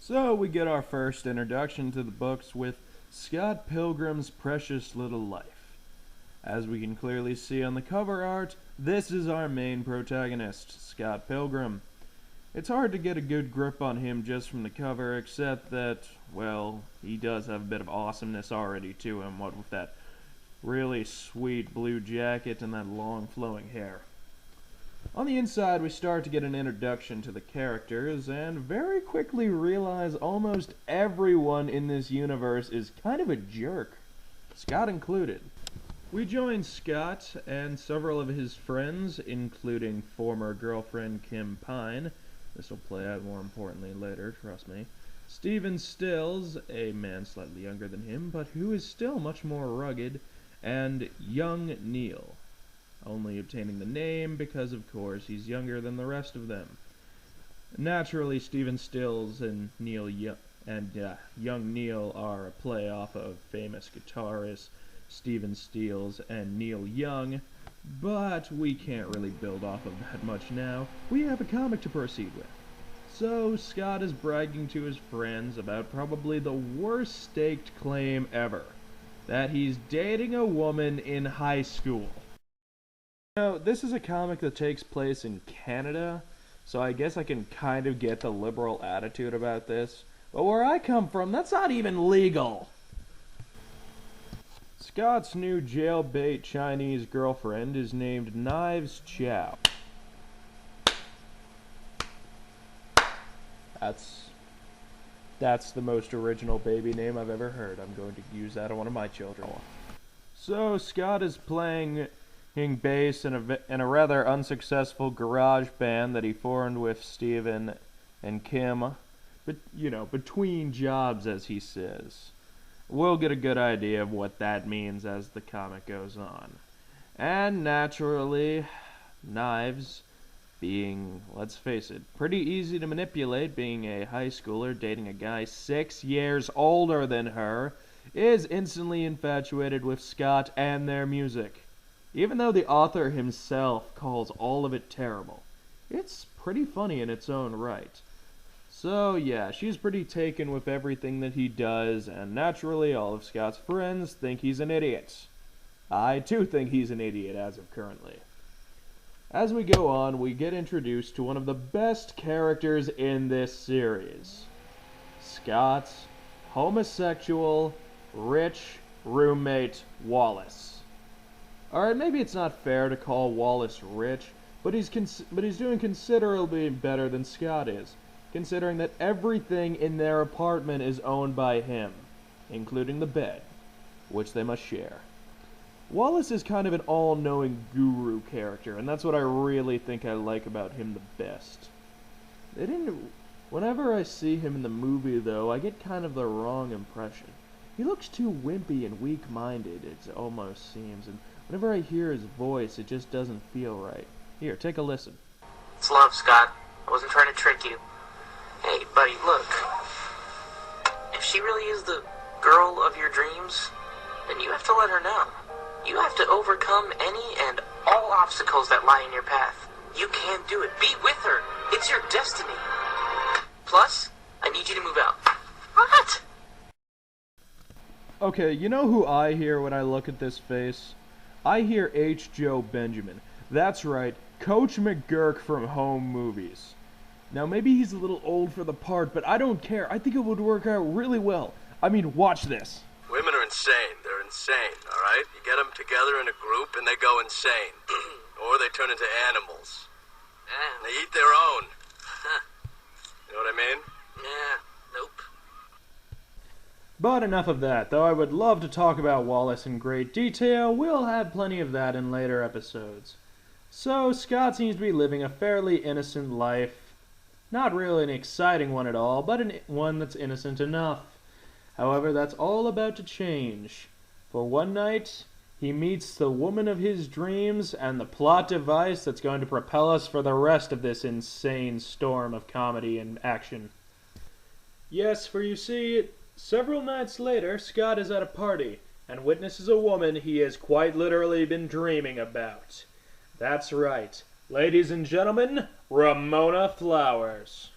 So we get our first introduction to the books with Scott Pilgrim's Precious Little Life. As we can clearly see on the cover art, this is our main protagonist, Scott Pilgrim. It's hard to get a good grip on him just from the cover, except that, well, he does have a bit of awesomeness already to him, what with that really sweet blue jacket and that long flowing hair. On the inside, we start to get an introduction to the characters, and very quickly realize almost everyone in this universe is kind of a jerk, Scott included. We join Scott and several of his friends, including former girlfriend Kim Pine. This will play out more importantly later, trust me. Stephen Stills, a man slightly younger than him, but who is still much more rugged, and young Neil. Only obtaining the name because, of course, he's younger than the rest of them. Naturally, Stephen Stills and young Neil are a play off of famous guitarists Stephen Stills and Neil Young, but we can't really build off of that much now. We have a comic to proceed with. So, Scott is bragging to his friends about probably the worst staked claim ever, that he's dating a woman in high school. Now, this is a comic that takes place in Canada, so I guess I can kind of get the liberal attitude about this. But where I come from, that's not even legal. Scott's new jailbait Chinese girlfriend is named Knives Chow. That's the most original baby name I've ever heard. I'm going to use that on one of my children. So, Scott is playing bass in a rather unsuccessful garage band that he formed with Steven and Kim, but between jobs, as he says. We'll get a good idea of what that means as the comic goes on. And naturally, Knives, being, let's face it, pretty easy to manipulate, being a high schooler dating a guy 6 years older than her, is instantly infatuated with Scott and their music. Even though the author himself calls all of it terrible, it's pretty funny in its own right. So yeah, she's pretty taken with everything that he does, and naturally all of Scott's friends think he's an idiot. I too think he's an idiot as of currently. As we go on, we get introduced to one of the best characters in this series. Scott's homosexual, rich roommate, Wallace. Alright, maybe it's not fair to call Wallace rich, but he's doing considerably better than Scott is, considering that everything in their apartment is owned by him, including the bed, which they must share. Wallace is kind of an all-knowing guru character, and that's what I really think I like about him the best. Whenever I see him in the movie, though, I get kind of the wrong impression. He looks too wimpy and weak-minded, it almost seems, and whenever I hear his voice, it just doesn't feel right. Here, take a listen. It's love, Scott. I wasn't trying to trick you. Hey, buddy, look. If she really is the girl of your dreams, then you have to let her know. You have to overcome any and all obstacles that lie in your path. You can do it. Be with her. It's your destiny. Plus, I need you to move out. What? Okay, you know who I hear when I look at this face? I hear H. Joe Benjamin. That's right, Coach McGurk from Home Movies. Now, maybe he's a little old for the part, but I don't care. I think it would work out really well. I mean, watch this. Women are insane. They're insane, all right? You get them together in a group and they go insane. Or they turn into animals. Yeah. They eat their own. You know what I mean? Yeah, nope. But enough of that, though I would love to talk about Wallace in great detail. We'll have plenty of that in later episodes. So, Scott seems to be living a fairly innocent life. Not really an exciting one at all, but one that's innocent enough. However, that's all about to change. For one night, he meets the woman of his dreams and the plot device that's going to propel us for the rest of this insane storm of comedy and action. Yes, for you see, several nights later, Scott is at a party and witnesses a woman he has quite literally been dreaming about. That's right. Ladies and gentlemen, Ramona Flowers.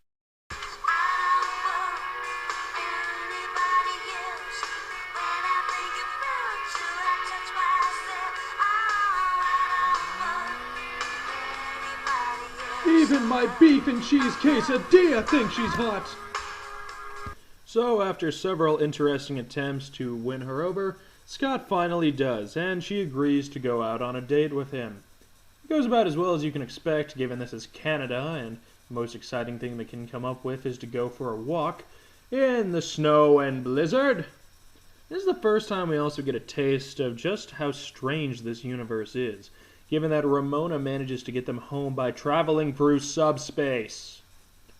my beef and cheese quesadilla thinks she's hot. So after several interesting attempts to win her over, Scott finally does, and she agrees to go out on a date with him. It goes about as well as you can expect, given this is Canada, and the most exciting thing they can come up with is to go for a walk in the snow and blizzard. This is the first time we also get a taste of just how strange this universe is, given that Ramona manages to get them home by traveling through subspace.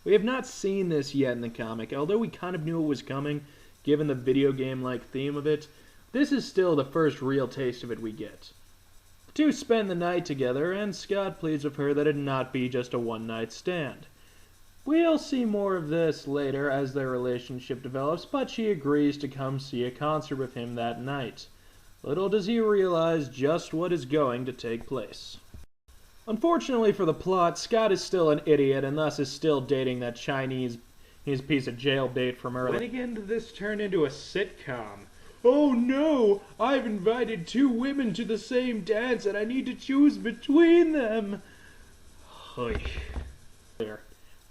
We have not seen this yet in the comic, although we kind of knew it was coming, given the video game-like theme of it. This is still the first real taste of it we get. The two spend the night together, and Scott pleads with her that it not be just a one-night stand. We'll see more of this later as their relationship develops, but she agrees to come see a concert with him that night. Little does he realize just what is going to take place. Unfortunately for the plot, Scott is still an idiot and thus is still dating that Chinese piece of jailbait from earlier. When again did this turn into a sitcom? Oh no! I've invited two women to the same dance and I need to choose between them!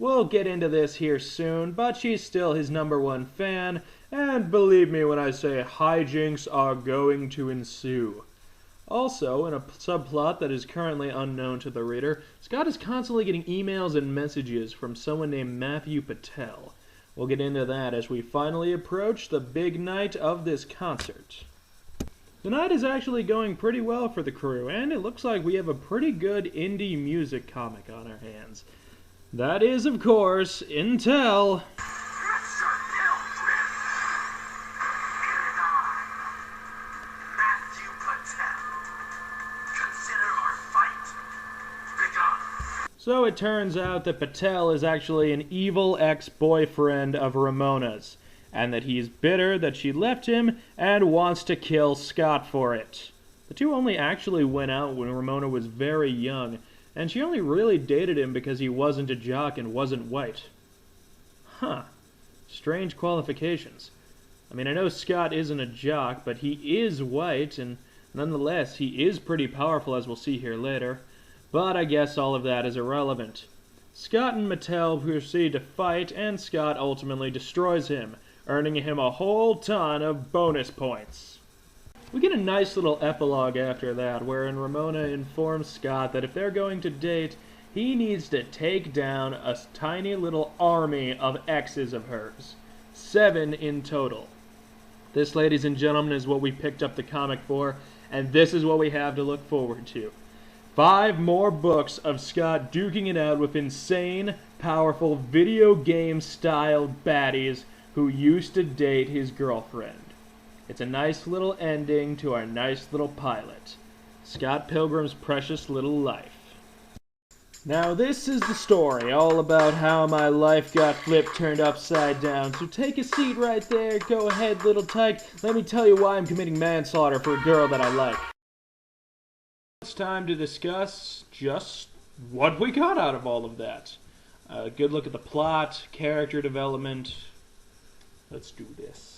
We'll get into this here soon, but she's still his #1 fan, and believe me when I say hijinks are going to ensue. Also, in a subplot that is currently unknown to the reader, Scott is constantly getting emails and messages from someone named Matthew Patel. We'll get into that as we finally approach the big night of this concert. The night is actually going pretty well for the crew, and it looks like we have a pretty good indie music comic on our hands. That is, of course, Intel. So it turns out that Patel is actually an evil ex-boyfriend of Ramona's, and that he's bitter that she left him and wants to kill Scott for it. The two only actually went out when Ramona was very young, and she only really dated him because he wasn't a jock and wasn't white. Huh. Strange qualifications. I mean, I know Scott isn't a jock, but he is white, and nonetheless, he is pretty powerful, as we'll see here later. But I guess all of that is irrelevant. Scott and Mattel proceed to fight, and Scott ultimately destroys him, earning him a whole ton of bonus points. We get a nice little epilogue after that, wherein Ramona informs Scott that if they're going to date, he needs to take down a tiny little army of exes of hers. 7 in total. This, ladies and gentlemen, is what we picked up the comic for, and this is what we have to look forward to. 5 more books of Scott duking it out with insane, powerful, video game-style baddies who used to date his girlfriend. It's a nice little ending to our nice little pilot, Scott Pilgrim's precious little life. Now this is the story, all about how my life got flipped, turned upside down. So take a seat right there, go ahead little tyke, let me tell you why I'm committing manslaughter for a girl that I like. It's time to discuss just what we got out of all of that. A good look at the plot, character development. Let's do this.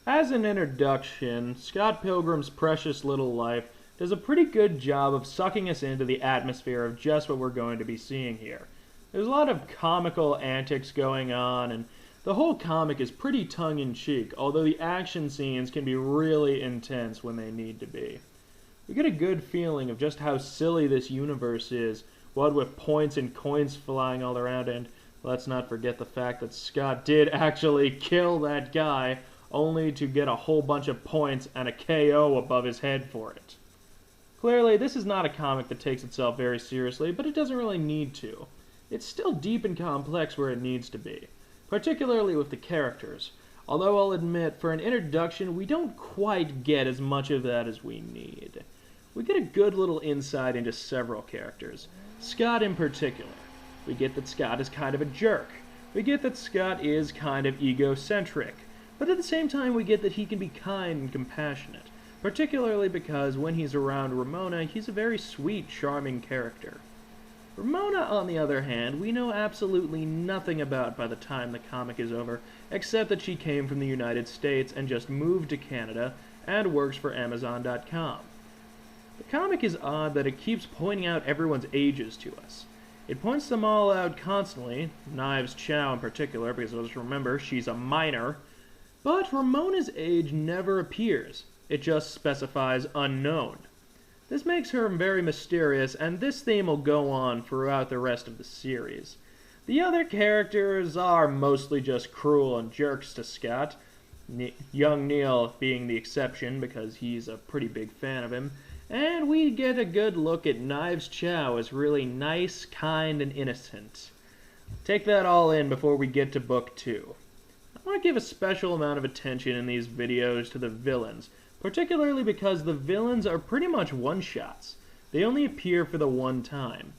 As an introduction, Scott Pilgrim's precious little life does a pretty good job of sucking us into the atmosphere of just what we're going to be seeing here. There's a lot of comical antics going on, and the whole comic is pretty tongue-in-cheek, although the action scenes can be really intense when they need to be. We get a good feeling of just how silly this universe is, what with points and coins flying all around, and let's not forget the fact that Scott did actually kill that guy, only to get a whole bunch of points and a KO above his head for it. Clearly, this is not a comic that takes itself very seriously, but it doesn't really need to. It's still deep and complex where it needs to be, particularly with the characters, although I'll admit, for an introduction, we don't quite get as much of that as we need. We get a good little insight into several characters, Scott in particular. We get that Scott is kind of a jerk. We get that Scott is kind of egocentric. But at the same time, we get that he can be kind and compassionate, particularly because when he's around Ramona, he's a very sweet, charming character. Ramona, on the other hand, we know absolutely nothing about by the time the comic is over, except that she came from the United States and just moved to Canada and works for Amazon.com. The comic is odd that it keeps pointing out everyone's ages to us. It points them all out constantly, Knives Chow in particular, because let's remember, she's a minor, but Ramona's age never appears. It just specifies unknown. This makes her very mysterious, and this theme will go on throughout the rest of the series. The other characters are mostly just cruel and jerks to Scott, young Neil being the exception because he's a pretty big fan of him, and we get a good look at Knives Chow as really nice, kind, and innocent. Take that all in before we get to Book 2. I want to give a special amount of attention in these videos to the villains, particularly because the villains are pretty much one-shots. They only appear for the one time.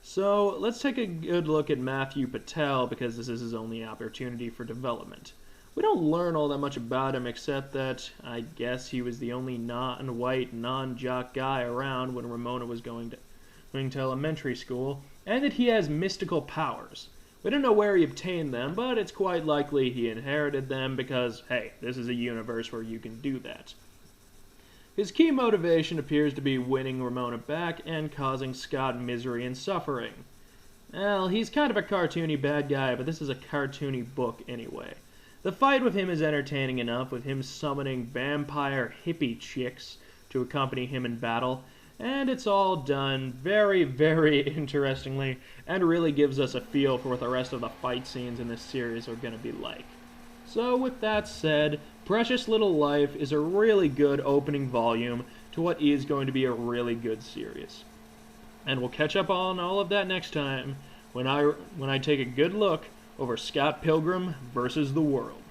So let's take a good look at Matthew Patel because this is his only opportunity for development. We don't learn all that much about him except that I guess he was the only non-white, non-jock guy around when Ramona was going to elementary school, and that he has mystical powers. We don't know where he obtained them, but it's quite likely he inherited them because, hey, this is a universe where you can do that. His key motivation appears to be winning Ramona back and causing Scott misery and suffering. Well, he's kind of a cartoony bad guy, but this is a cartoony book anyway. The fight with him is entertaining enough, with him summoning vampire hippie chicks to accompany him in battle, and it's all done very, very interestingly, and really gives us a feel for what the rest of the fight scenes in this series are going to be like. So with that said, Precious Little Life is a really good opening volume to what is going to be a really good series. And we'll catch up on all of that next time when I take a good look over Scott Pilgrim versus the World.